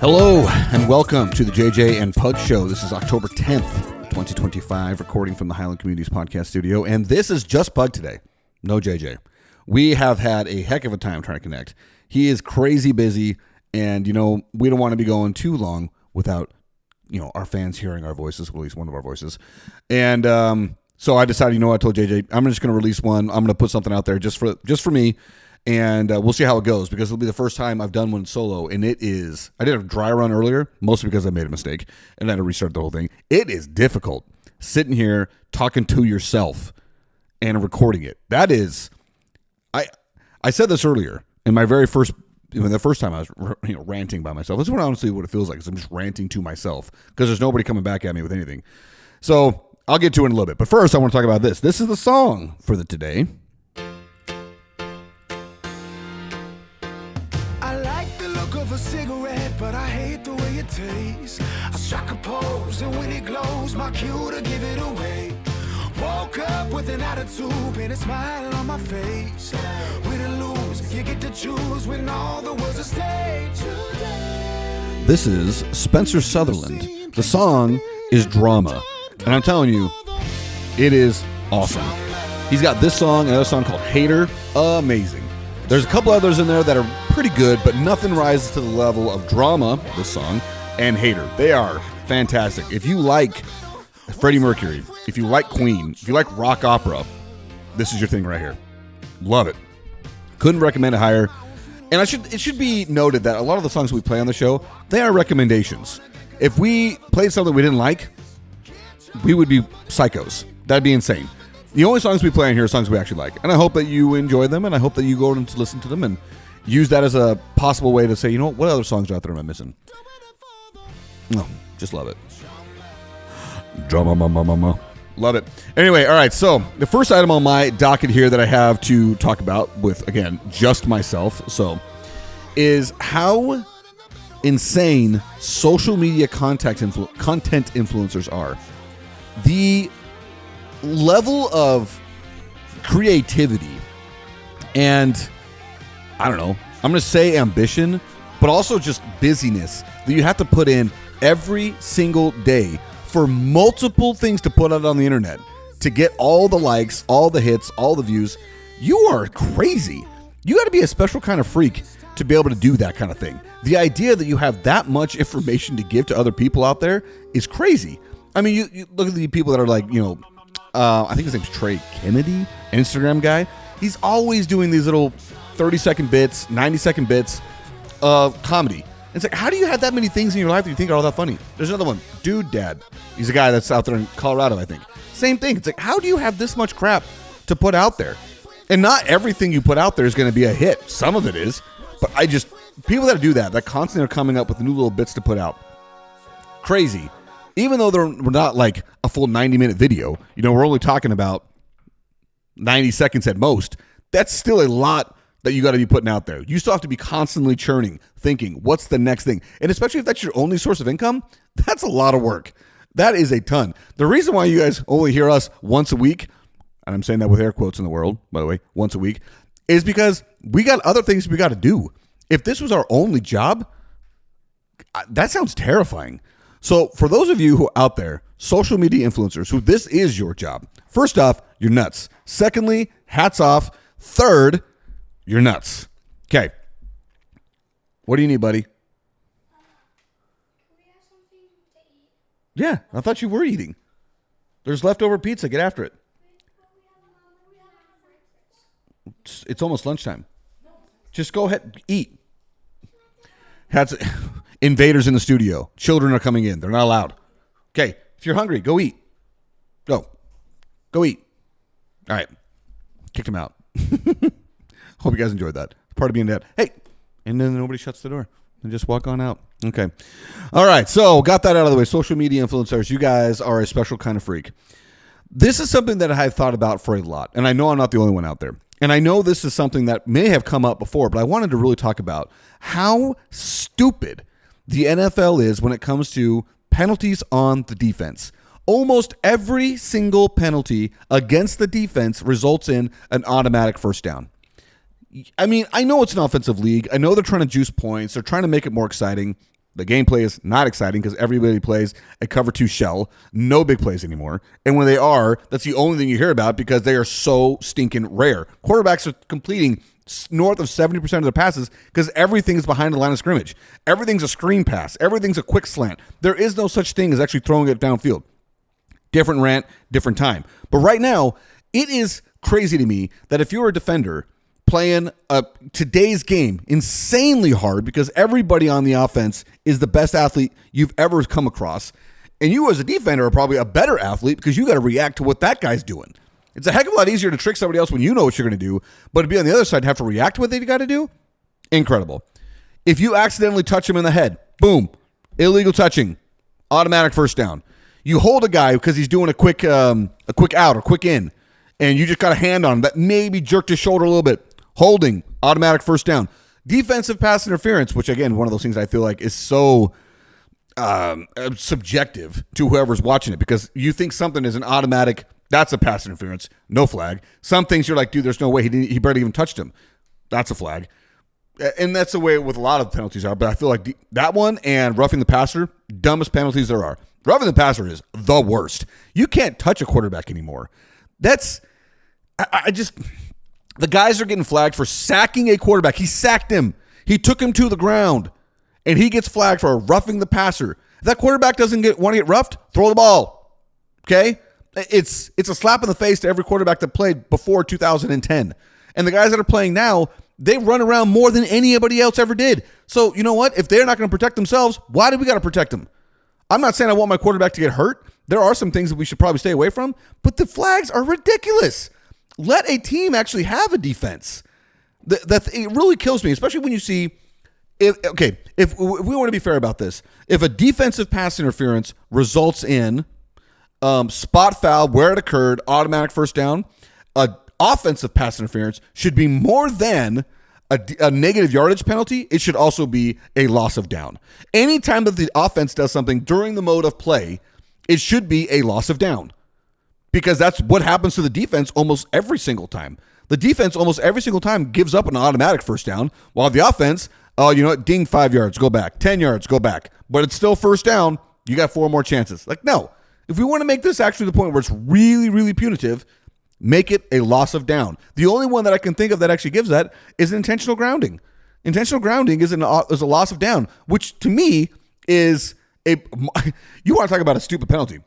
Hello and welcome to the JJ and Pug Show. This is October 10th, 2025, recording from the Highland Communities Podcast Studio. And this is just Pug today. No JJ. We have had a heck of a time trying to connect. He is crazy busy, and, we don't want to be going too long without, our fans hearing our voices, well, at least one of our voices. And so I decided, I told JJ, I'm just going to release one. I'm going to put something out there just for me. And we'll see how it goes, because it'll be the first time I've done one solo. And I did a dry run earlier, mostly because I made a mistake and then I had to restart the whole thing. It is difficult sitting here talking to yourself and recording it. That is, I said this earlier in my very first, the first time I was ranting by myself. That's honestly what it feels like, is I'm just ranting to myself because there's nobody coming back at me with anything. So I'll get to it in a little bit. But first I want to talk about this. This is the song for the today. A cigarette, but I hate the way it tastes. I strike a pose, and when it glows, my cue to give it away. Woke up with an attitude, and a smile on my face. Win or lose, you get to choose when all the world's at stake. This is Spencer Sutherland. The song is Drama, and I'm telling you, it is awesome. He's got this song, another song called Hater, amazing. There's a couple others in there that are pretty good, but nothing rises to the level of Drama, this song, and Hater. They are fantastic. If you like Freddie Mercury, if you like Queen, if you like rock opera, this is your thing right here. Love it. Couldn't recommend it higher. And it should be noted that a lot of the songs we play on the show, they are recommendations. If we played something we didn't like, we would be psychos. That'd be insane. The only songs we play on here are songs we actually like. And I hope that you enjoy them, and I hope that you go and listen to them and use that as a possible way to say, what other songs out there am I missing? No, just love it. Drama, mama. Love it. Anyway, all right, so the first item on my docket here that I have to talk about with, again, just myself, is how insane social media content influencers are. The level of creativity and, I don't know, I'm going to say ambition, but also just busyness that you have to put in every single day for multiple things to put out on the internet to get all the likes, all the hits, all the views. You are crazy. You got to be a special kind of freak to be able to do that kind of thing. The idea that you have that much information to give to other people out there is crazy. I mean, you look at the people that are like, I think his name's Trey Kennedy, Instagram guy. He's always doing these little 30-second bits, 90-second bits of comedy. It's like, how do you have that many things in your life that you think are all that funny? There's another one, Dude Dad. He's a guy that's out there in Colorado, I think. Same thing. It's like, how do you have this much crap to put out there? And not everything you put out there is going to be a hit. Some of it is. But people that do that constantly are coming up with new little bits to put out. Crazy. Even though we're not like a full 90-minute video, we're only talking about 90 seconds at most. That's still a lot that you got to be putting out there. You still have to be constantly churning, thinking, what's the next thing? And especially if that's your only source of income, that's a lot of work. That is a ton. The reason why you guys only hear us once a week, and I'm saying that with air quotes in the world, by the way, once a week, is because we got other things we got to do. If this was our only job, that sounds terrifying. So for those of you who are out there, social media influencers, who this is your job, first off, you're nuts. Secondly, hats off. Third, you're nuts. Okay. What do you need, buddy? Can we have something to eat? Yeah, I thought you were eating. There's leftover pizza. Get after it. It's almost lunchtime. Just go ahead, eat. Invaders in the studio. Children are coming in. They're not allowed. Okay, if you're hungry, go eat. Go eat. All right. Kicked him out. Hope you guys enjoyed that. Part of being dad. Hey, and then nobody shuts the door. And just walk on out. Okay. All right, so got that out of the way. Social media influencers, you guys are a special kind of freak. This is something that I've thought about for a lot, and I know I'm not the only one out there. And I know this is something that may have come up before, but I wanted to really talk about how stupid the NFL is when it comes to penalties on the defense. Almost every single penalty against the defense results in an automatic first down. I mean, I know it's an offensive league. I know they're trying to juice points. They're trying to make it more exciting. The gameplay is not exciting because everybody plays a cover 2 shell, no big plays anymore. And when they are, that's the only thing you hear about because they are so stinking rare. Quarterbacks are completing north of 70% of their passes because everything is behind the line of scrimmage. Everything's a screen pass. Everything's a quick slant. There is no such thing as actually throwing it downfield. Different rant, different time. But right now, it is crazy to me that if you're a defender playing today's game insanely hard because everybody on the offense is the best athlete you've ever come across, and you as a defender are probably a better athlete because you got to react to what that guy's doing. It's a heck of a lot easier to trick somebody else when you know what you're going to do, but to be on the other side and have to react to what they got to do, incredible. If you accidentally touch him in the head, boom, illegal touching, automatic first down. You hold a guy because he's doing a quick out or quick in, and you just got a hand on him that maybe jerked his shoulder a little bit. Holding, automatic first down. Defensive pass interference, which again, one of those things I feel like is so subjective to whoever's watching it because you think something is an automatic, that's a pass interference, no flag. Some things you're like, dude, there's no way he barely even touched him. That's a flag. And that's the way with a lot of penalties are, but I feel like that one and roughing the passer, dumbest penalties there are. Roughing the passer is the worst. You can't touch a quarterback anymore. The guys are getting flagged for sacking a quarterback. He sacked him. He took him to the ground, and he gets flagged for roughing the passer. If that quarterback doesn't want to get roughed, throw the ball. Okay? It's a slap in the face to every quarterback that played before 2010. And the guys that are playing now, they run around more than anybody else ever did. So, you know what? If they're not going to protect themselves, why do we got to protect them? I'm not saying I want my quarterback to get hurt. There are some things that we should probably stay away from, but the flags are ridiculous. Let a team actually have a defense. It really kills me, especially when you see, if we want to be fair about this, if a defensive pass interference results in spot foul where it occurred, automatic first down, offensive pass interference should be more than a negative yardage penalty. It should also be a loss of down. Anytime that the offense does something during the mode of play, it should be a loss of down because that's what happens to the defense almost every single time. The defense almost every single time gives up an automatic first down while the offense, you know what, ding 5 yards, go back, 10 yards, go back. But it's still first down. You got 4 more chances. Like, no. If we want to make this actually the point where it's really, really punitive, make it a loss of down. The only one that I can think of that actually gives that is intentional grounding. Intentional grounding is a loss of down, which to me is you want to talk about a stupid penalty.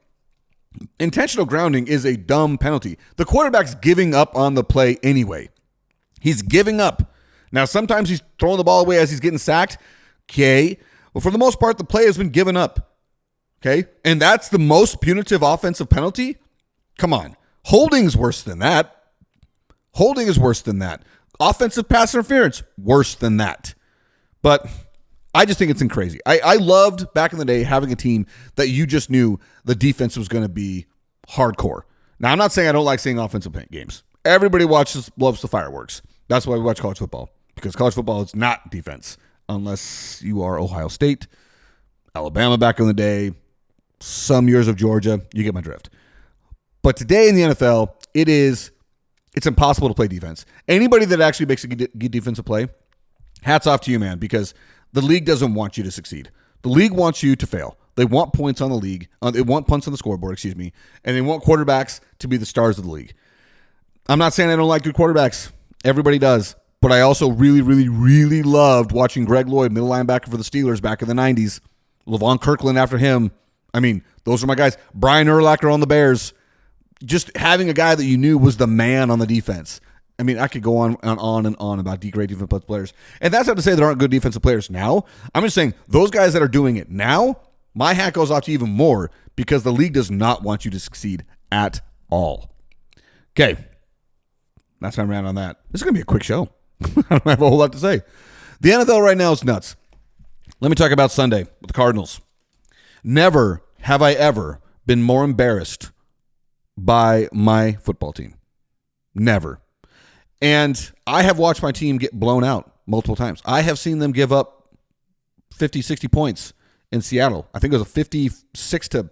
Intentional grounding is a dumb penalty. The quarterback's giving up on the play anyway. He's giving up. Now, sometimes he's throwing the ball away as he's getting sacked. Okay. Well, for the most part, the play has been given up. Okay. And that's the most punitive offensive penalty? Come on. Holding's worse than that. Holding is worse than that. Offensive pass interference, worse than that. But I just think it's crazy. I loved back in the day having a team that you just knew the defense was going to be hardcore. Now, I'm not saying I don't like seeing offensive games. Everybody loves the fireworks. That's why we watch college football, because college football is not defense unless you are Ohio State, Alabama back in the day, some years of Georgia. You get my drift. But today in the NFL, it's impossible to play defense. Anybody that actually makes a good defensive play, hats off to you, man, because the league doesn't want you to succeed. The league wants you to fail. They want points on the league. They want punts on the scoreboard, and they want quarterbacks to be the stars of the league. I'm not saying I don't like good quarterbacks. Everybody does. But I also really, really, really loved watching Greg Lloyd, middle linebacker for the Steelers back in the 90s. LaVon Kirkland after him. I mean, those are my guys. Brian Urlacher on the Bears. Just having a guy that you knew was the man on the defense. I mean, I could go on and on about great defensive players. And that's not to say there aren't good defensive players now. I'm just saying those guys that are doing it now, my hat goes off to even more because the league does not want you to succeed at all. Okay. That's my rant on that. This is going to be a quick show. I don't have a whole lot to say. The NFL right now is nuts. Let me talk about Sunday with the Cardinals. Never have I ever been more embarrassed by my football team. Never. And I have watched my team get blown out multiple times. I have seen them give up 50, 60 points in Seattle. I think it was a 56-13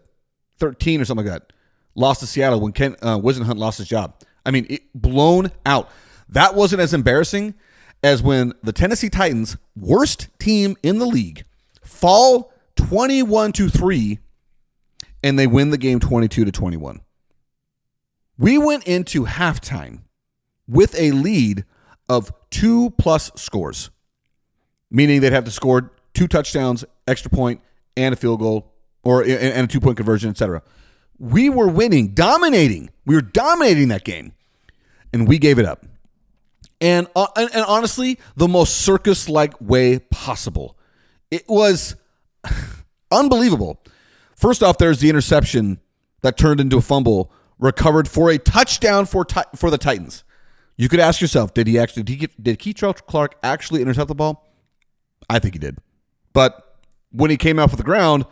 or something like that. Lost to Seattle when Ken Wisenhunt lost his job. I mean, blown out. That wasn't as embarrassing as when the Tennessee Titans, worst team in the league, fall 21-3, and they win the game 22-21. We went into halftime with a lead of 2+ scores, meaning they'd have to score 2 touchdowns, extra point, and a field goal, or and a 2-point conversion, etc. We were winning, dominating. We were dominating that game, and we gave it up. And honestly, the most circus-like way possible. It was unbelievable. First off, there's the interception that turned into a fumble, recovered for a touchdown for the Titans. You could ask yourself, did Keitrell Clark actually intercept the ball? I think he did. But when he came off of the ground,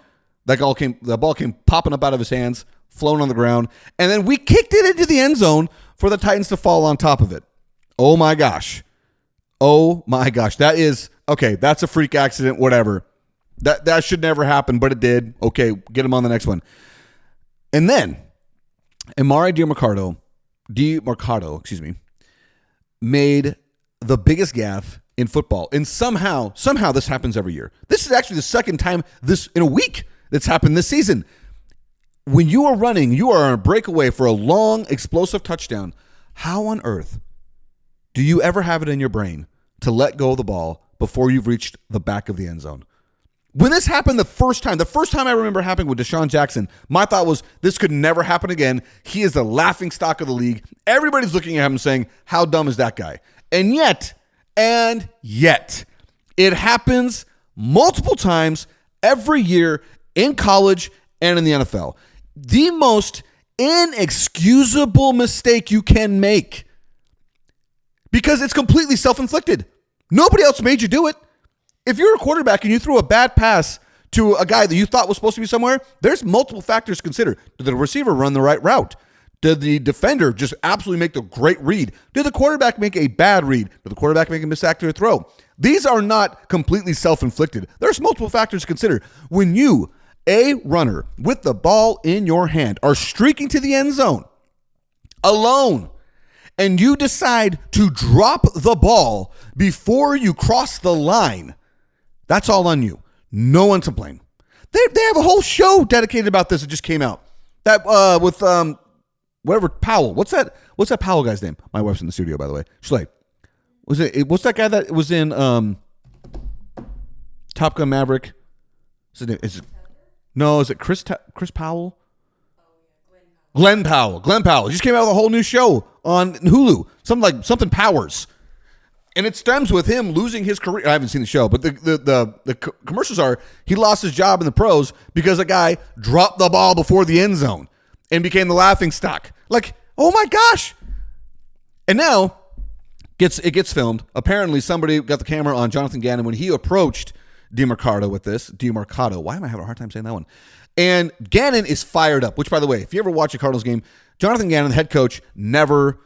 the ball came popping up out of his hands, flown on the ground, and then we kicked it into the end zone for the Titans to fall on top of it. Oh my gosh. That is, okay, that's a freak accident, whatever. That should never happen, but it did. Okay, get him on the next one. And then, Emari Demercado, made the biggest gaffe in football. And somehow this happens every year. This is actually the second time this in a week that's happened this season. When you are running, you are on a breakaway for a long, explosive touchdown. How on earth do you ever have it in your brain to let go of the ball before you've reached the back of the end zone? When this happened the first time I remember happening with Deshaun Jackson, my thought was this could never happen again. He is the laughing stock of the league. Everybody's looking at him saying, how dumb is that guy? And yet, it happens multiple times every year in college and in the NFL. The most inexcusable mistake you can make because it's completely self-inflicted. Nobody else made you do it. If you're a quarterback and you threw a bad pass to a guy that you thought was supposed to be somewhere, there's multiple factors to consider. Did the receiver run the right route? Did the defender just absolutely make the great read? Did the quarterback make a bad read? Did the quarterback make a misaccurate throw? These are not completely self-inflicted. There's multiple factors to consider. When you, a runner with the ball in your hand, are streaking to the end zone alone, and you decide to drop the ball before you cross the line, that's all on you. No one to blame. They have a whole show dedicated about this that just came out. That with whatever Powell. What's that Powell guy's name? My wife's in the studio, by the way. She's like, what's that guy that was in Top Gun Maverick? Is it Chris Powell? Glenn Powell. He just came out with a whole new show on Hulu. Something Powers. And it stems with him losing his career. I haven't seen the show, but the commercials are he lost his job in the pros because a guy dropped the ball before the end zone and became the laughing stock. Like, oh my gosh. And now it gets filmed. Apparently somebody got the camera on Jonathan Gannon when he approached Demercado with this. Demercado. Why am I having a hard time saying that one? And Gannon is fired up, which, by the way, if you ever watch a Cardinals game, Jonathan Gannon, the head coach, never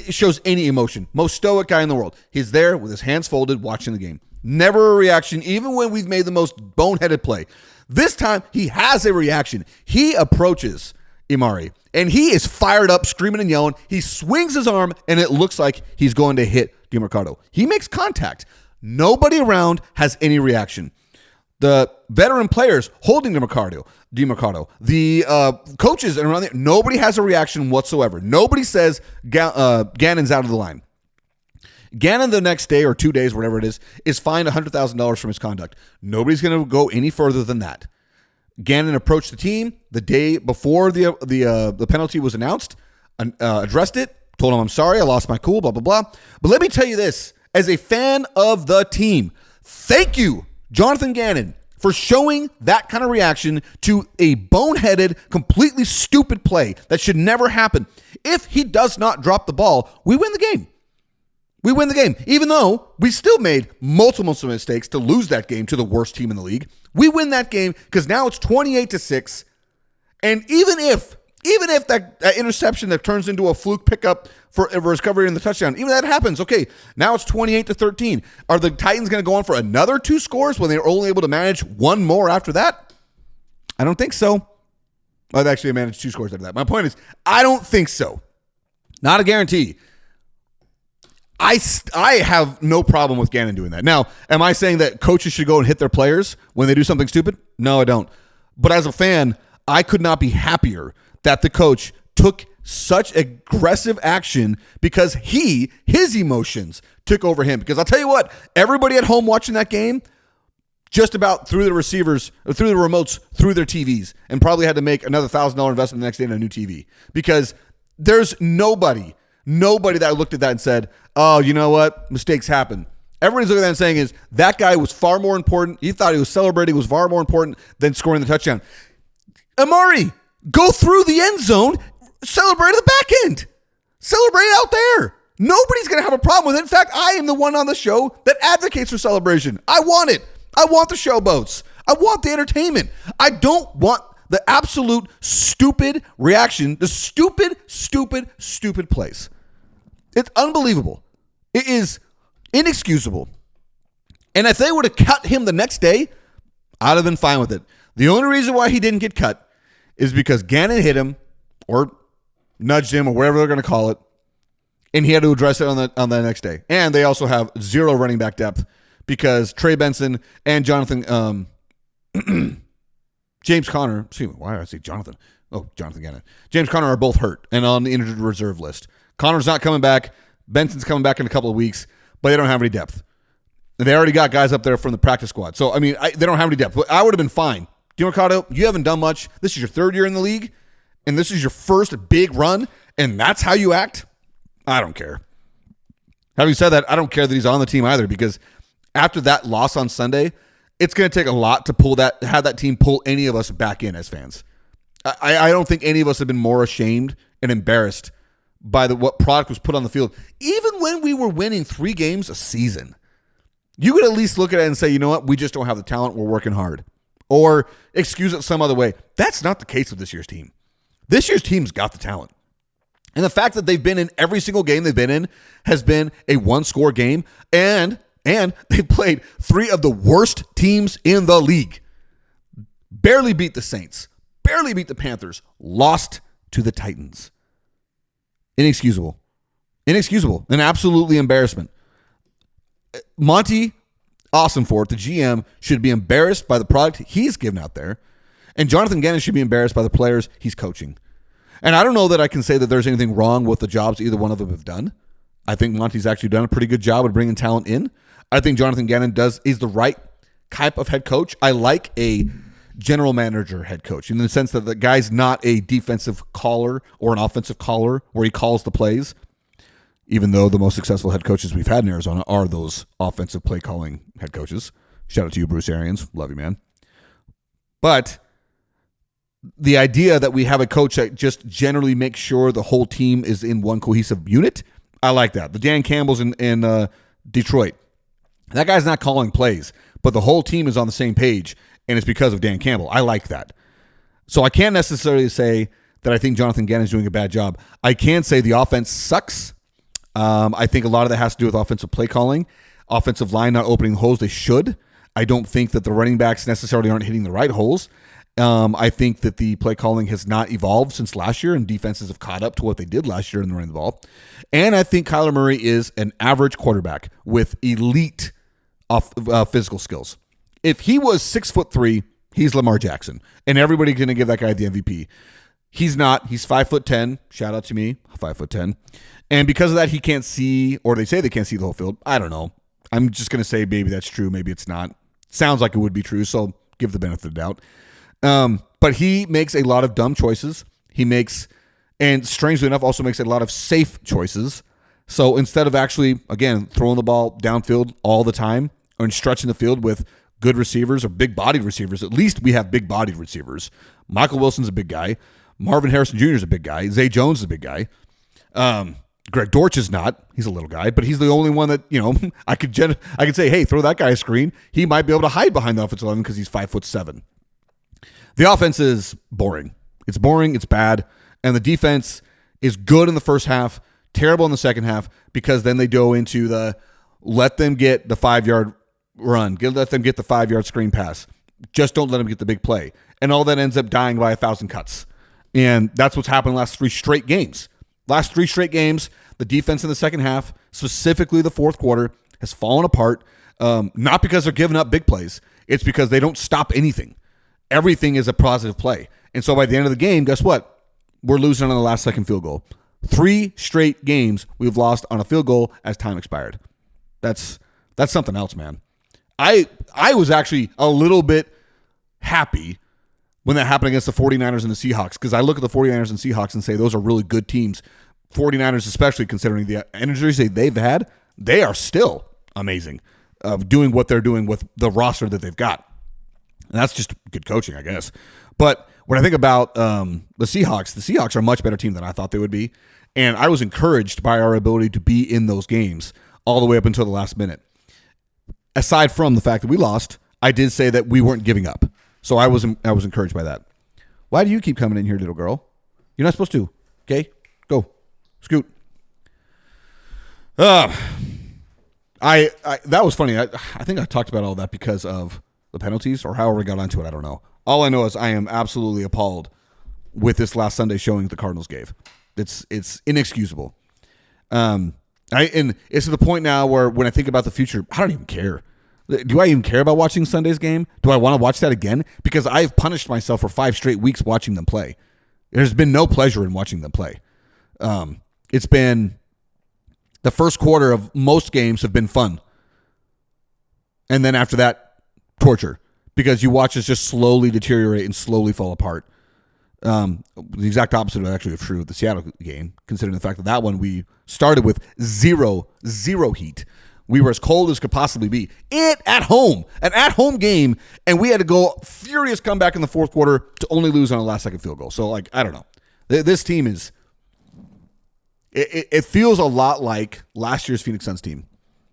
shows any emotion. Most stoic guy in the world. He's there with his hands folded watching the game. Never a reaction, even when we've made the most boneheaded play. This time, he has a reaction. He approaches Emari, and he is fired up, screaming and yelling. He swings his arm, and it looks like he's going to hit Demercado. He makes contact. Nobody around has any reaction. The veteran players holding Demercado, the coaches and around there, nobody has a reaction whatsoever. Nobody says Gannon's out of the line. Gannon the next day or 2 days, whatever it is fined $100,000 from his conduct. Nobody's going to go any further than that. Gannon approached the team the day before the penalty was announced, addressed it, told him, I'm sorry, I lost my cool, blah, blah, blah. But let me tell you this, as a fan of the team, thank you, Jonathan Gannon, for showing that kind of reaction to a boneheaded, completely stupid play that should never happen. If he does not drop the ball, we win the game. We win the game, even though we still made multiple mistakes to lose that game to the worst team in the league. We win that game because now it's 28-6. And even if that interception that turns into a fluke pickup for recovery in the touchdown, even that happens, okay, now it's 28-13. Are the Titans going to go on for another 2 scores when they were only able to manage 1 more after that? I don't think so. Well, they actually managed 2 scores after that. My point is, I don't think so. Not a guarantee. I have no problem with Gannon doing that. Now, am I saying that coaches should go and hit their players when they do something stupid? No, I don't. But as a fan, I could not be happier that the coach took such aggressive action because his emotions took over him. Because I'll tell you what, everybody at home watching that game just about threw the receivers, or threw the remotes through their TVs and probably had to make another $1,000 investment the next day in a new TV. Because there's nobody that looked at that and said, oh, you know what? Mistakes happen. Everybody's looking at that and saying is that guy was far more important. He thought he was celebrating was far more important than scoring the touchdown. Amari, go through the end zone, celebrate at the back end. Celebrate out there. Nobody's going to have a problem with it. In fact, I am the one on the show that advocates for celebration. I want it. I want the showboats. I want the entertainment. I don't want the absolute stupid reaction, the stupid plays. It's unbelievable. It is inexcusable. And if they would have cut him the next day, I'd have been fine with it. The only reason why he didn't get cut is because Gannon hit him or nudged him or whatever they're going to call it, and he had to address it on the next day. And they also have zero running back depth because Trey Benson and Jonathan James Conner, excuse me, why did I say Jonathan? Oh, Jonathan Gannon. James Conner are both hurt and on the injured reserve list. Conner's not coming back. Benson's coming back in a couple of weeks, but they don't have any depth. And they already got guys up there from the practice squad. So, I mean, they don't have any depth. I would have been fine. DeMarcado, you haven't done much. This is your third year in the league, and this is your first big run, and that's how you act? I don't care. Having said that, I don't care that he's on the team either because after that loss on Sunday, it's going to take a lot to have that team pull any of us back in as fans. I don't think any of us have been more ashamed and embarrassed by what product was put on the field. Even when we were winning 3 games a season, you could at least look at it and say, you know what, we just don't have the talent, we're working hard. Or excuse it some other way. That's not the case with this year's team. This year's team's got the talent. And the fact that they've been in every single game they've been in has been a one-score game, and they played 3 of the worst teams in the league. Barely beat the Saints, barely beat the Panthers, lost to the Titans. Inexcusable. An absolutely embarrassment. Monty, awesome for it. The GM should be embarrassed by the product he's given out there, and Jonathan Gannon should be embarrassed by the players he's coaching. And I don't know that I can say that there's anything wrong with the jobs either one of them have done. I think Monty's actually done a pretty good job of bringing talent in. I think Jonathan Gannon is the right type of head coach. I like a general manager head coach in the sense that the guy's not a defensive caller or an offensive caller where he calls the plays, even though the most successful head coaches we've had in Arizona are those offensive play calling head coaches. Shout out to you, Bruce Arians. Love you, man. But the idea that we have a coach that just generally makes sure the whole team is in one cohesive unit, I like that. The Dan Campbell's in Detroit. That guy's not calling plays, but the whole team is on the same page, and it's because of Dan Campbell. I like that. So I can't necessarily say that I think Jonathan Gannon's doing a bad job. I can say the offense sucks. I think a lot of that has to do with offensive play calling, offensive line not opening holes they should. I don't think that the running backs necessarily aren't hitting the right holes. I think that the play calling has not evolved since last year, and defenses have caught up to what they did last year in the running the ball. And I think Kyler Murray is an average quarterback with elite physical skills. If he was 6'3", he's Lamar Jackson, and everybody's going to give that guy the MVP. He's not. He's 5'10". Shout out to me, 5'10". And because of that, he can't see, or they say they can't see the whole field. I don't know. I'm just going to say maybe that's true, maybe it's not. Sounds like it would be true, so give the benefit of the doubt. But he makes a lot of dumb choices. He makes, and strangely enough, also makes a lot of safe choices. So instead of actually, again, throwing the ball downfield all the time or stretching the field with good receivers or big-bodied receivers, at least we have big-bodied receivers. Michael Wilson's a big guy. Marvin Harrison Jr. is a big guy. Zay Jones is a big guy. Greg Dortch is not. He's a little guy, but he's the only one that, I could say, hey, throw that guy a screen. He might be able to hide behind the offensive line because he's 5'7". The offense is boring. It's boring. It's bad. And the defense is good in the first half, terrible in the second half, because then they go into the let them get the 5-yard run, let them get the 5-yard screen pass. Just don't let them get the big play. And all that ends up dying by 1,000 cuts. And that's what's happened last 3 straight games. Last 3 straight games, The defense in the second half, specifically the fourth quarter, has fallen apart. Not because they're giving up big plays. It's because they don't stop anything. Everything is a positive play. And so by the end of the game, guess what? We're losing on the last second field goal. 3 straight games we've lost on a field goal as time expired. That's something else, man. I was actually a little bit happy when that happened against the 49ers and the Seahawks, because I look at the 49ers and Seahawks and say those are really good teams. 49ers, especially considering the injuries they've had, they are still amazing doing what they're doing with the roster that they've got. And that's just good coaching, I guess. But when I think about the Seahawks are a much better team than I thought they would be. And I was encouraged by our ability to be in those games all the way up until the last minute. Aside from the fact that we lost, I did say that we weren't giving up. So I was encouraged by that. Why do you keep coming in here, little girl? You're not supposed to. Okay? Go. Scoot. That was funny. I think I talked about all that because of the penalties or however we got onto it. I don't know. All I know is I am absolutely appalled with this last Sunday showing the Cardinals gave. It's inexcusable. And it's to the point now where when I think about the future, I don't even care. Do I even care about watching Sunday's game? Do I want to watch that again? Because I've punished myself for 5 straight weeks watching them play. There's been no pleasure in watching them play. It's been the first quarter of most games have been fun. And then after that, torture. Because you watch us just slowly deteriorate and slowly fall apart. The exact opposite was actually true of the Seattle game, considering the fact that one we started with zero heat. We were as cold as could possibly be. An at-home game, and we had to go furious comeback in the fourth quarter to only lose on a last-second field goal. So, I don't know. This team is... It feels a lot like last year's Phoenix Suns team,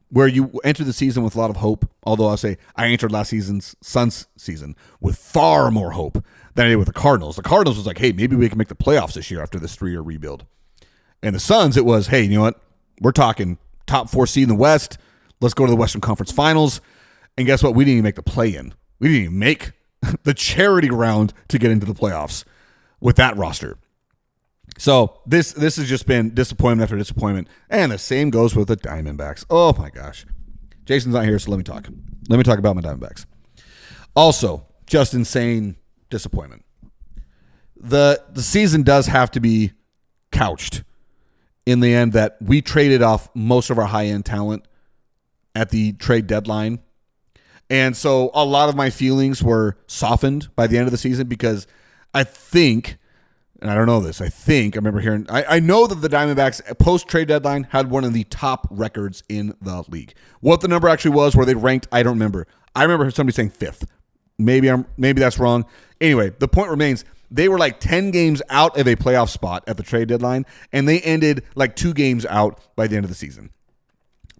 where you enter the season with a lot of hope, although I'll say I entered last season's Suns season with far more hope than I did with the Cardinals. The Cardinals was like, hey, maybe we can make the playoffs this year after this 3-year rebuild. And the Suns, it was, hey, you know what? We're talking top 4 seed in the West. Let's go to the Western Conference Finals. And guess what? We didn't even make the play-in. We didn't even make the charity round to get into the playoffs with that roster. So this has just been disappointment after disappointment. And the same goes with the Diamondbacks. Oh, my gosh. Jason's not here, so let me talk. Let me talk about my Diamondbacks. Also, just insane disappointment. The season does have to be couched in the end that we traded off most of our high-end talent at the trade deadline. And so a lot of my feelings were softened by the end of the season because I think, and I don't know this, I remember hearing, I know that the Diamondbacks post-trade deadline had one of the top records in the league. What the number actually was, where they ranked, I don't remember. I remember somebody saying 5th. Maybe that's wrong. Anyway, the point remains, they were like 10 games out of a playoff spot at the trade deadline, and they ended like 2 games out by the end of the season.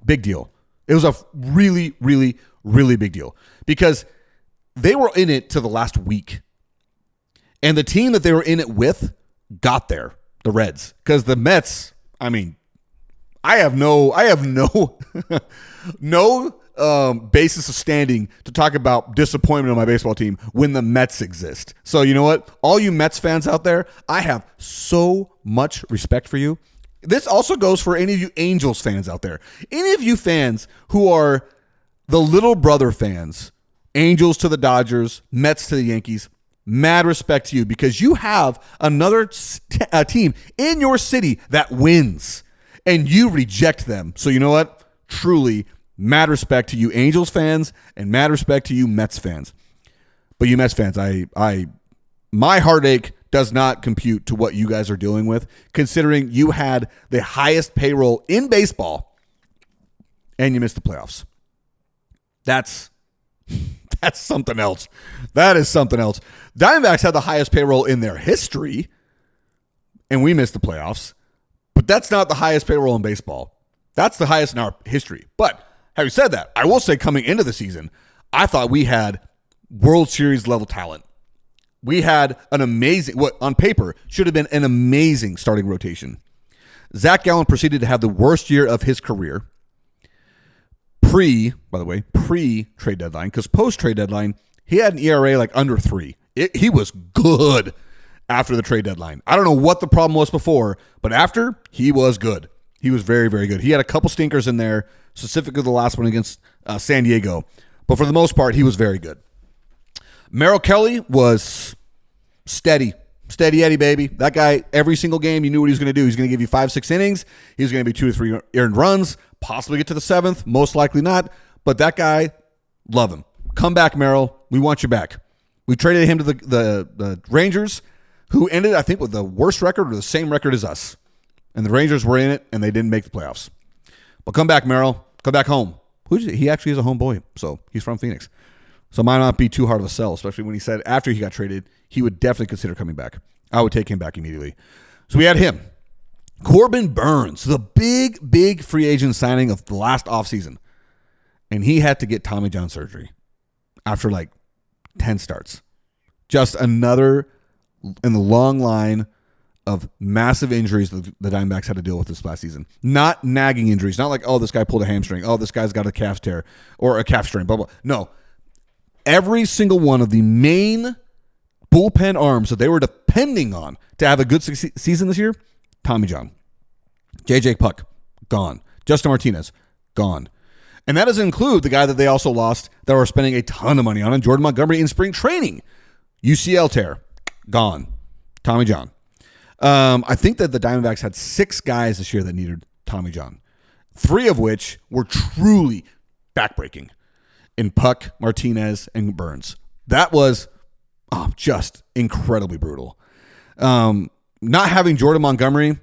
Big deal. It was a really, really, really big deal because they were in it to the last week. And the team that they were in it with got there, the Reds. Because the Mets, I mean, I have no basis of standing to talk about disappointment on my baseball team when the Mets exist. So you know what? All you Mets fans out there, I have so much respect for you. This also goes for any of you Angels fans out there. Any of you fans who are the little brother fans, Angels to the Dodgers, Mets to the Yankees, mad respect to you because you have another team in your city that wins and you reject them. So you know what? Truly, mad respect to you Angels fans and mad respect to you Mets fans. But you Mets fans, my heartache does not compute to what you guys are dealing with, considering you had the highest payroll in baseball and you missed the playoffs. That's something else. That is something else. Diamondbacks had the highest payroll in their history, and we missed the playoffs. But that's not the highest payroll in baseball. That's the highest in our history. But having said that, I will say coming into the season, I thought we had World Series level talent. We had an amazing, what on paper should have been an amazing starting rotation. Zach Gallen proceeded to have the worst year of his career. Pre-trade deadline, because post-trade deadline, he had an ERA like under 3. He was good after the trade deadline. I don't know what the problem was before, but after, he was good. He was very, very good. He had a couple stinkers in there, specifically the last one against San Diego. But for the most part, he was very good. Merrill Kelly was steady. Steady Eddie, baby. That guy, every single game, you knew what he was going to do. He's going to give you 5-6 innings. He was going to be 2 or 3 earned runs, possibly get to the 7th, most likely not. But that guy, love him. Come back, Merrill. We want you back. We traded him to the Rangers, who ended, I think, with the worst record or the same record as us. And the Rangers were in it, and they didn't make the playoffs. But come back, Merrill. Come back home. He actually is a homeboy, so he's from Phoenix. So it might not be too hard of a sell, especially when he said after he got traded, he would definitely consider coming back. I would take him back immediately. So we had him. Corbin Burns, the big free agent signing of the last offseason. And he had to get Tommy John surgery after like 10 starts. Just another in the long line of massive injuries that the Diamondbacks had to deal with this last season. Not nagging injuries. Not like, oh, this guy pulled a hamstring. Oh, this guy's got a calf tear or a calf strain. Blah, blah. No. Every single one of the main bullpen arms that they were depending on to have a good season this year, Tommy John. J.J. Puck, gone. Justin Martinez, gone. And that doesn't include the guy that they also lost that were spending a ton of money on, Jordan Montgomery in spring training. UCL tear, gone. Tommy John. I think that the Diamondbacks had 6 guys this year that needed Tommy John, 3 of which were truly backbreaking in Puck, Martinez, and Burns. That was just incredibly brutal. Not having Jordan Montgomery,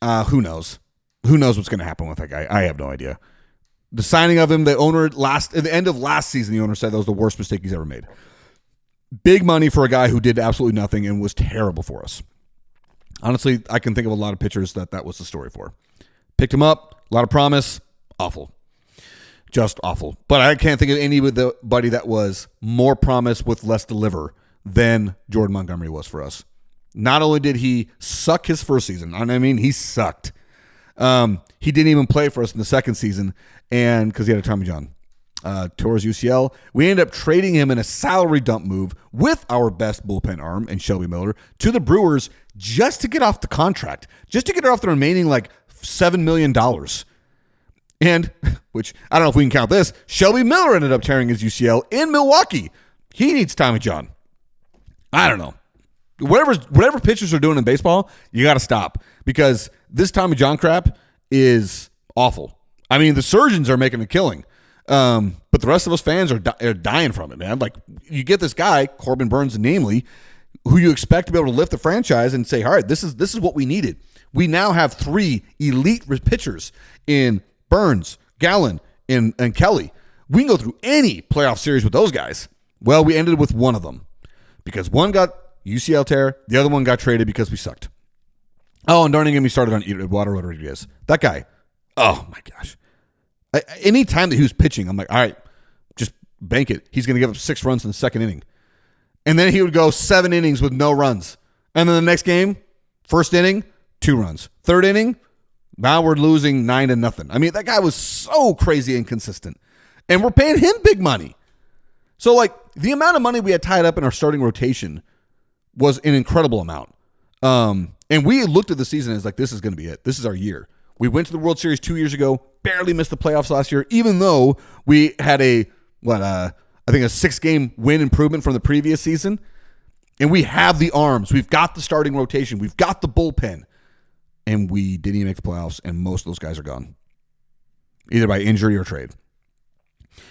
who knows? Who knows what's going to happen with that guy? I have no idea. The signing of him, the owner at the end of last season, the owner said that was the worst mistake he's ever made. Big money for a guy who did absolutely nothing and was terrible for us. Honestly, I can think of a lot of pitchers that was the story for. Picked him up, a lot of promise, awful. Just awful. But I can't think of anybody that was more promise with less deliver than Jordan Montgomery was for us. Not only did he suck his first season, I mean, he sucked. He didn't even play for us in the second season, and because he had a Tommy John. Towards UCL, we ended up trading him in a salary dump move with our best bullpen arm and Shelby Miller to the Brewers just to get off the contract, just to get off the remaining like $7 million. And, which, I don't know if we can count this, Shelby Miller ended up tearing his UCL in Milwaukee. He needs Tommy John. I don't know. Whatever pitchers are doing in baseball, you got to stop because this Tommy John crap is awful. I mean, the surgeons are making a killing. But the rest of us fans are dying from it, man. Like, you get this guy, Corbin Burns, namely, who you expect to be able to lift the franchise and say, all right, this is what we needed. We now have 3 elite pitchers in Burns, Gallen, and Kelly. We can go through any playoff series with those guys. Well, we ended with one of them because one got UCL tear, the other one got traded because we sucked. Oh, and don't even get me started on Eduardo Rodriguez. That guy, oh my gosh. Any time that he was pitching, I'm like, all right, just bank it. He's going to give up 6 runs in the second inning. And then he would go 7 innings with no runs. And then the next game, first inning, 2 runs. Third inning, now we're losing 9-0. I mean, that guy was so crazy inconsistent. And we're paying him big money. So, like, the amount of money we had tied up in our starting rotation was an incredible amount. And we looked at the season as like, this is going to be it. This is our year. We went to the World Series 2 years ago, barely missed the playoffs last year, even though we had I think a 6-game win improvement from the previous season. And we have the arms. We've got the starting rotation. We've got the bullpen. And we didn't even make the playoffs, and most of those guys are gone, either by injury or trade.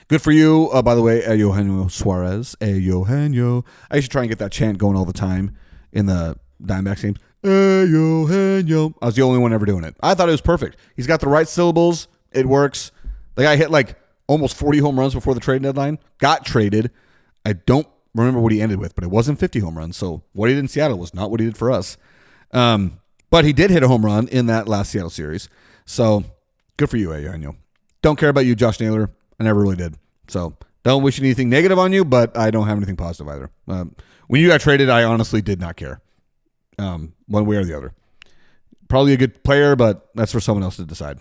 Good for you, by the way, Eugenio Suarez. Eugenio. I used to try and get that chant going all the time in the Diamondbacks games. Eugenio. I was the only one ever doing it. I thought it was perfect. He's got the right syllables. It works. The guy hit like almost 40 home runs before the trade deadline. Got traded. I don't remember what he ended with, but it wasn't 50 home runs. So what he did in Seattle was not what he did for us. But he did hit a home run in that last Seattle series. So good for you, Eugenio. Don't care about you, Josh Naylor. I never really did. So don't wish anything negative on you, but I don't have anything positive either. When you got traded, I honestly did not care. One way or the other. Probably a good player, but that's for someone else to decide.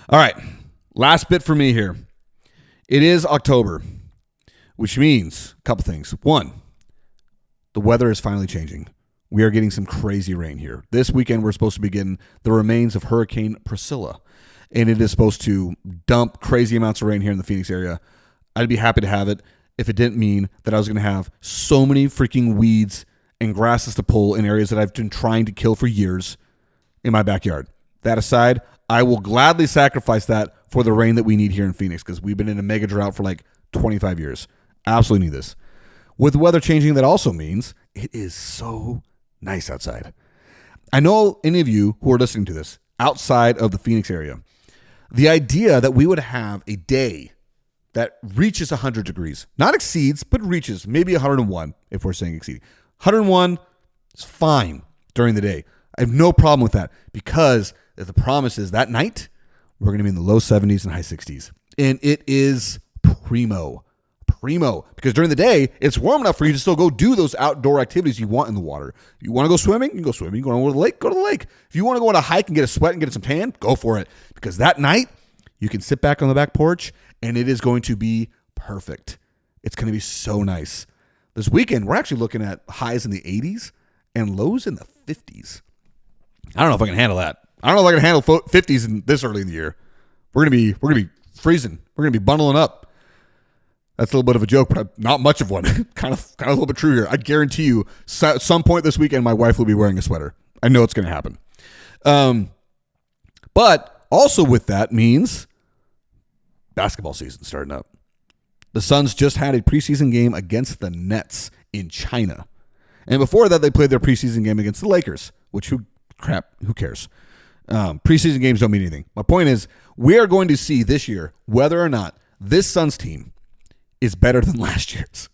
All right. Last bit for me here. It is October, which means a couple things. One, the weather is finally changing. we are getting some crazy rain here. This weekend, we're supposed to be getting the remains of Hurricane Priscilla, and it is supposed to dump crazy amounts of rain here in the Phoenix area. I'd be happy to have it if it didn't mean that I was going to have so many freaking weeds and grasses to pull in areas that I've been trying to kill for years in my backyard. That aside, I will gladly sacrifice that for the rain that we need here in Phoenix because we've been in a mega drought for like 25 years. Absolutely need this. With the weather changing, that also means it is so nice outside. I know any of you who are listening to this outside of the Phoenix area, the idea that we would have a day that reaches 100 degrees, not exceeds, but reaches maybe 101 if we're saying exceeding. 101 is fine during the day. I have no problem with that because the promise is that night we're going to be in the low 70s and high 60s. And it is primo. Because during the day, it's warm enough for you to still go do those outdoor activities you want in the water. You want to go swimming? You can go swimming. You want to go to the lake? Go to the lake. If you want to go on a hike and get a sweat and get some tan, go for it. Because that night, you can sit back on the back porch and it is going to be perfect. It's going to be so nice. This weekend, we're actually looking at highs in the 80s and lows in the 50s. I don't know if I can handle that. I don't know if I can handle 50s in this early in the year. We're gonna be freezing. We're gonna be bundling up. That's a little bit of a joke, but not much of one. kind of a little bit true here. I guarantee you, at some point this weekend, my wife will be wearing a sweater. I know it's gonna happen. But also with that means basketball season starting up. The Suns just had a preseason game against the Nets in China, and before that, they played their preseason game against the Lakers. Which who cares? Preseason games don't mean anything. My point is, we are going to see this year whether or not this Suns team is better than last year's.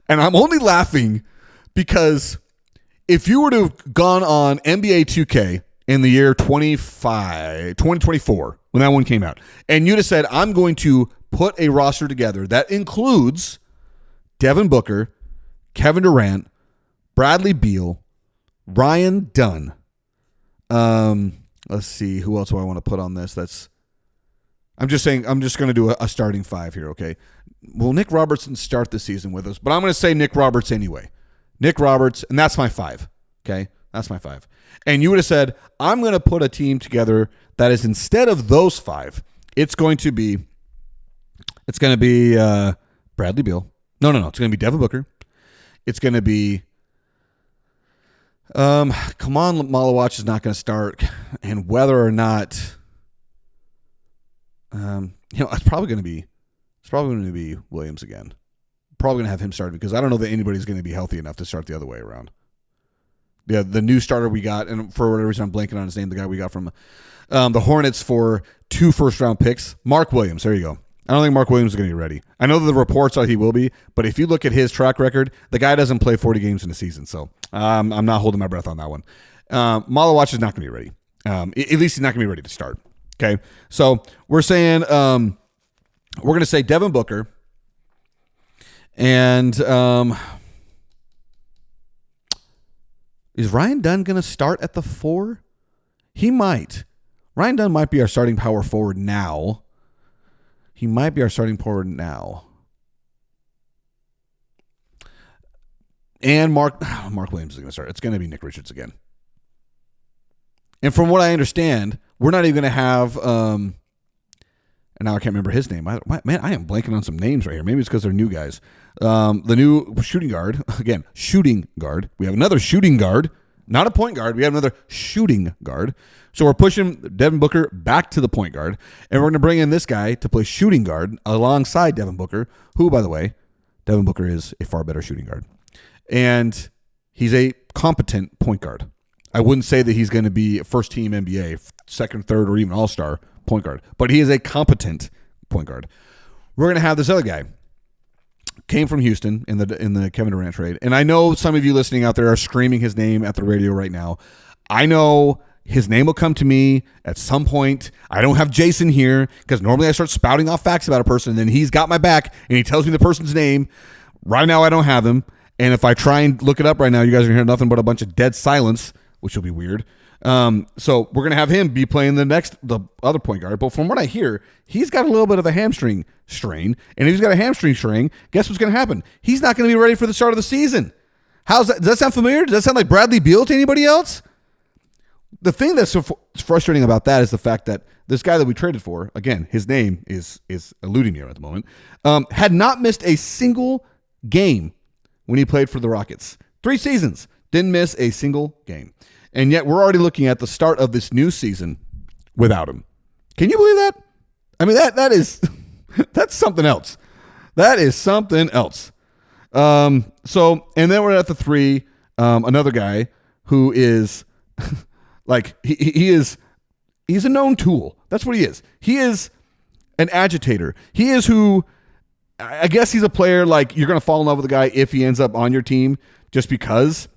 And I'm only laughing because if you were to have gone on NBA 2K in the year 2024, when that one came out, and you'd have said, I'm going to put a roster together that includes Devin Booker, Kevin Durant, Bradley Beal, Ryan Dunn. Let's see, who else do I want to put on this? I'm just going to do a starting five here, okay? Well, Nick Robertson start the season with us, but I'm going to say Nick Roberts anyway. Nick Roberts, and that's my five, okay? That's my five. And you would have said, I'm going to put a team together that is, instead of those five, it's going to be Bradley Beal. No. It's going to be Devin Booker. It's going to be come on, Malawach is not going to start, and whether or not, it's probably going to be Williams again. Probably going to have him start because I don't know that anybody's going to be healthy enough to start the other way around. Yeah, the new starter we got, and for whatever reason I'm blanking on his name, the guy we got from the Hornets for 2 first-round picks, Mark Williams. There you go. I don't think Mark Williams is going to be ready. I know that the reports are he will be, but if you look at his track record, the guy doesn't play 40 games in a season, so I'm not holding my breath on that one. Malawach is not going to be ready. At least he's not going to be ready to start. Okay, so we're saying we're going to say Devin Booker, and is Ryan Dunn going to start at the 4? He might. Ryan Dunn might be our starting power forward now. And Mark Williams is going to start. It's going to be Nick Richards again. And from what I understand, we're not even going to have, and now I can't remember his name. I am blanking on some names right here. Maybe it's because they're new guys. The new shooting guard. Again, shooting guard. We have another shooting guard. Not a point guard. We have another shooting guard. So we're pushing Devin Booker back to the point guard, and we're going to bring in this guy to play shooting guard alongside Devin Booker, who, by the way, Devin Booker is a far better shooting guard. And he's a competent point guard. I wouldn't say that he's going to be a first-team NBA, second, third, or even all-star point guard, but he is a competent point guard. We're going to have this other guy. Came from Houston in the Kevin Durant trade. And I know some of you listening out there are screaming his name at the radio right now. I know his name will come to me at some point. I don't have Jason here because normally I start spouting off facts about a person, and then he's got my back and he tells me the person's name. Right now I don't have him. And if I try and look it up right now, you guys are going to hear nothing but a bunch of dead silence, which will be weird. So we're going to have him be playing the other point guard. But from what I hear, he's got a little bit of a hamstring strain. And if he's got a hamstring strain, guess what's going to happen? He's not going to be ready for the start of the season. How's that? Does that sound familiar? Does that sound like Bradley Beal to anybody else? The thing that's so frustrating about that is the fact that this guy that we traded for, again, his name is eluding me at the moment, had not missed a single game when he played for the Rockets. 3 seasons, didn't miss a single game. And yet we're already looking at the start of this new season without him. Can you believe that? I mean, that is that's something else. That is something else. So, and then we're at the 3, another guy who is like, he's a known tool. That's what he is. He is an agitator. He is who, I guess he's a player, like, you're going to fall in love with the guy if he ends up on your team just because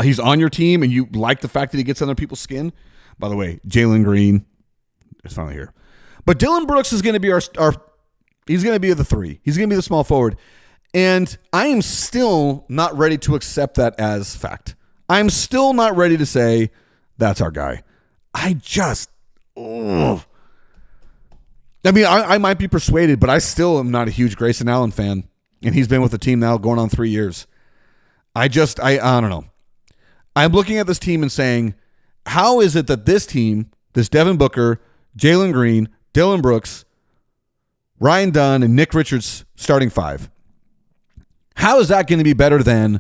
he's on your team and you like the fact that he gets under people's skin. By the way, Jalen Green is finally here. But Dylan Brooks is going to be our he's going to be the 3. He's going to be the small forward. And I am still not ready to accept that as fact. I'm still not ready to say that's our guy. I mean, I might be persuaded, but I still am not a huge Grayson Allen fan. And he's been with the team now going on 3 years. I don't know. I'm looking at this team and saying, how is it that this team, this Devin Booker, Jalen Green, Dylan Brooks, Ryan Dunn, and Nick Richards starting 5, how is that going to be better than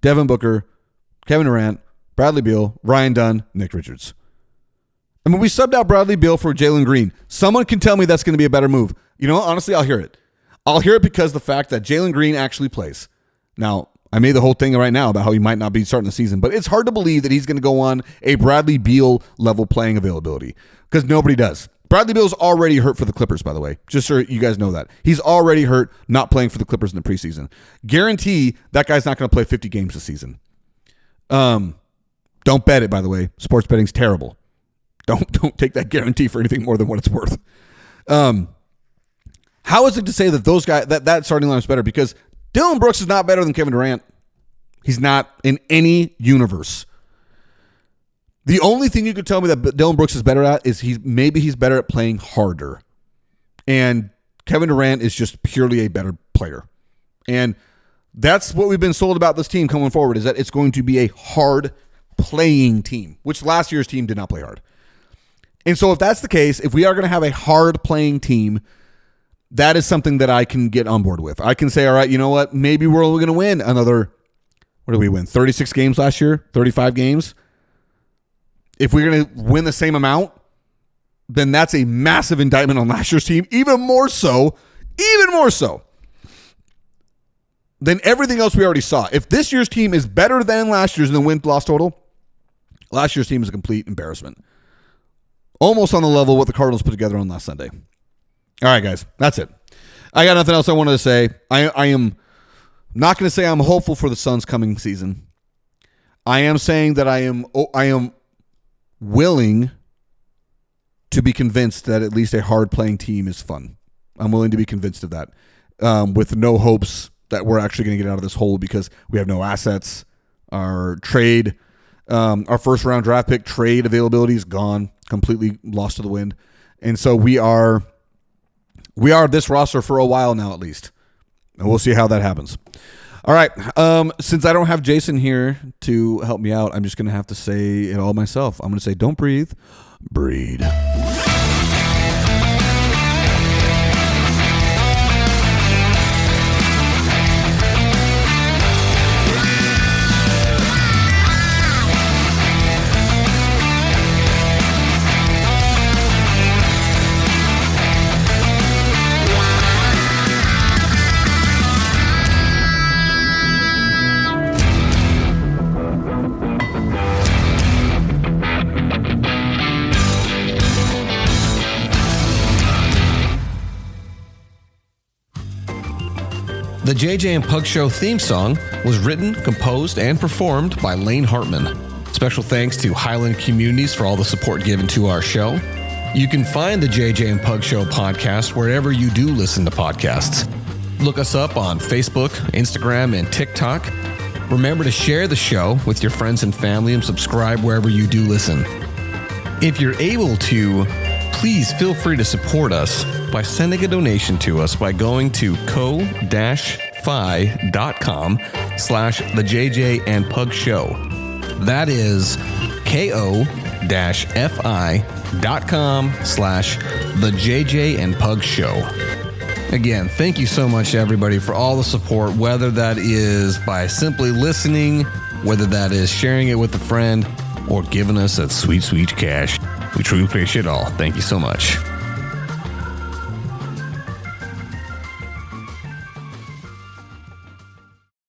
Devin Booker, Kevin Durant, Bradley Beal, Ryan Dunn, Nick Richards? I mean, we subbed out Bradley Beal for Jalen Green. Someone can tell me that's going to be a better move. You know, honestly, I'll hear it. I'll hear it because the fact that Jalen Green actually plays. Now, I made the whole thing right now about how he might not be starting the season, but it's hard to believe that he's going to go on a Bradley Beal level playing availability because nobody does. Bradley Beal's already hurt for the Clippers, by the way, just so you guys know that. He's already hurt not playing for the Clippers in the preseason. Guarantee that guy's not going to play 50 games this season. Don't bet it, by the way. Sports betting's terrible. Don't take that guarantee for anything more than what it's worth. How is it to say that those guys that starting line is better? Because Dylan Brooks is not better than Kevin Durant. He's not in any universe. The only thing you could tell me that Dylan Brooks is better at is he's better at playing harder. And Kevin Durant is just purely a better player. And that's what we've been sold about this team coming forward, is that it's going to be a hard playing team, which last year's team did not play hard. And so if that's the case, if we are going to have a hard playing team, that is something that I can get on board with. I can say, all right, you know what? Maybe we're only going to win another, what did we win? 36 games last year? 35 games? If we're going to win the same amount, then that's a massive indictment on last year's team. Even more so than everything else we already saw. If this year's team is better than last year's in the win-loss total, last year's team is a complete embarrassment. Almost on the level of what the Cardinals put together on last Sunday. All right, guys, that's it. I got nothing else I wanted to say. I am not going to say I'm hopeful for the Suns' coming season. I am saying that I am willing to be convinced that at least a hard-playing team is fun. I'm willing to be convinced of that, with no hopes that we're actually going to get out of this hole because we have no assets. Our first-round draft pick trade availability is gone, completely lost to the wind. And so we are this roster for a while now, at least. And we'll see how that happens. All right. Since I don't have Jason here to help me out, I'm just going to have to say it all myself. I'm going to say, don't breathe, breed. The JJ and Pug Show theme song was written, composed, and performed by Lane Hartman. Special thanks to Highland Communities for all the support given to our show. You can find the JJ and Pug Show podcast wherever you do listen to podcasts. Look us up on Facebook, Instagram, and TikTok. Remember to share the show with your friends and family and subscribe wherever you do listen. If you're able to, please feel free to support us by sending a donation to us by going to co-fi.com/JJandPugShow. ko-fi.com/the JJ and Pug Show. That is ko-fi.com/the JJ and Pug Show. Again, thank you so much, everybody, for all the support, whether that is by simply listening, whether that is sharing it with a friend, or giving us that sweet, sweet cash. We truly appreciate it all. Thank you so much.